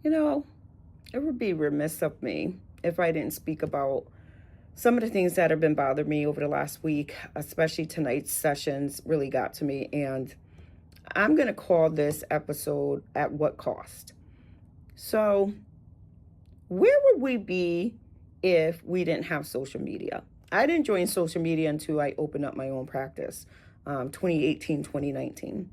You know, it would be remiss of me if I didn't speak about some of the things that have been bothering me over the last week, especially tonight's sessions really got to me. And I'm going to call this episode At What Cost? So, where would we be if we didn't have social media? I didn't join social media until I opened up my own practice, 2018, 2019.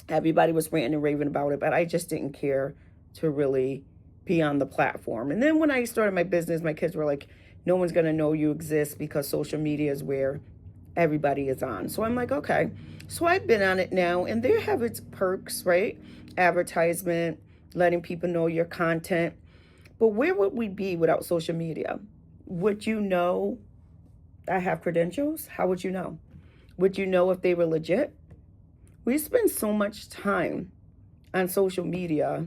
Everybody was ranting and raving about it, but I just didn't care to really be on the platform. And then when I started my business, my kids were like, no one's going to know you exist because social media is where everybody is on. So I'm like, okay. So I've been on it now, and there have its perks, right? Advertisement, letting people know your content. But where would we be without social media? Would you know I have credentials? How would you know? Would you know if they were legit? We spend so much time on social media.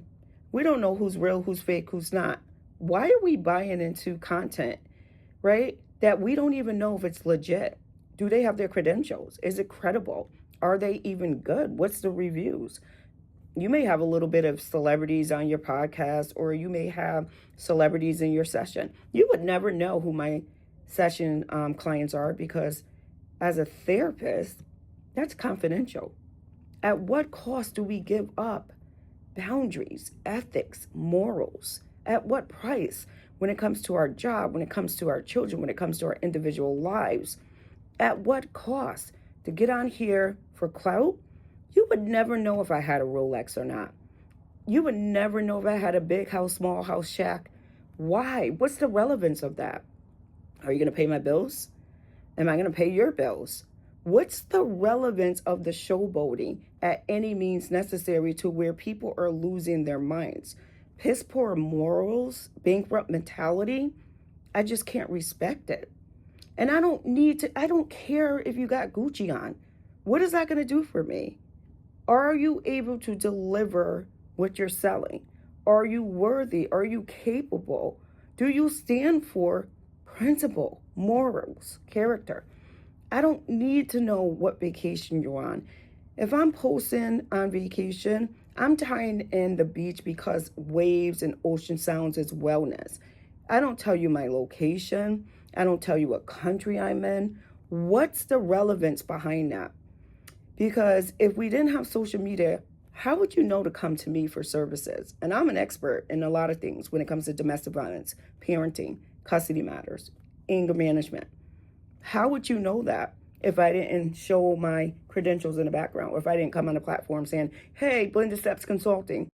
We don't know who's real, who's fake, who's not. Why are we buying into content, right? That we don't even know if it's legit. Do they have their credentials? Is it credible? Are they even good? What's the reviews? You may have a little bit of celebrities on your podcast, or you may have celebrities in your session. You would never know who my session clients are because as a therapist, that's confidential. At what cost do we give up boundaries, ethics, morals? At what price? When it comes to our job, when it comes to our children, when it comes to our individual lives, at what cost? To get on here for clout? You would never know if I had a Rolex or not. You would never know if I had a big house, small house, shack. Why? What's the relevance of that? Are you going to pay my bills? Am I going to pay your bills? What's the relevance of the showboating at any means necessary to where people are losing their minds? Piss poor morals, bankrupt mentality. I just can't respect it. And I don't care if you got Gucci on. What is that going to do for me? Are you able to deliver what you're selling? Are you worthy? Are you capable? Do you stand for principle, morals, character? I don't need to know what vacation you're on. If I'm posting on vacation, I'm tying in the beach because waves and ocean sounds is wellness. I don't tell you my location. I don't tell you what country I'm in. What's the relevance behind that? Because if we didn't have social media, how would you know to come to me for services? And I'm an expert in a lot of things when it comes to domestic violence, parenting, custody matters, anger management. How would you know that if I didn't show my credentials in the background, or if I didn't come on the platform saying, hey, Blended Steps Consulting?